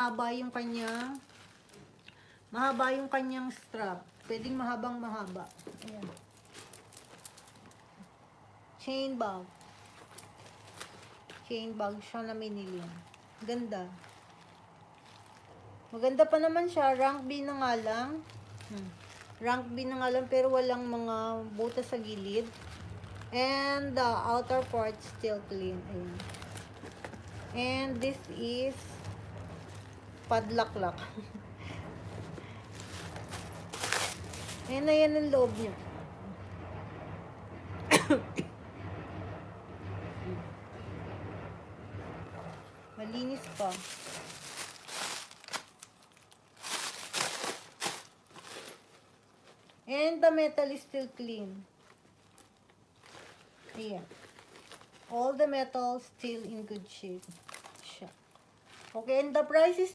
mahaba yung kanyang strap. Pwedeng mahaba. Ayan. Chain bag siya na minili. Ganda. Maganda pa naman siya. Rank B na nga lang. Rank B na nga lang pero walang mga butas sa gilid. And the outer part still clean. Ayan. And this is padlock. Ayan na yan ang loob niya. Malinis pa. And the metal is still clean. Ayan. All the metal still in good shape. Okay, and the price is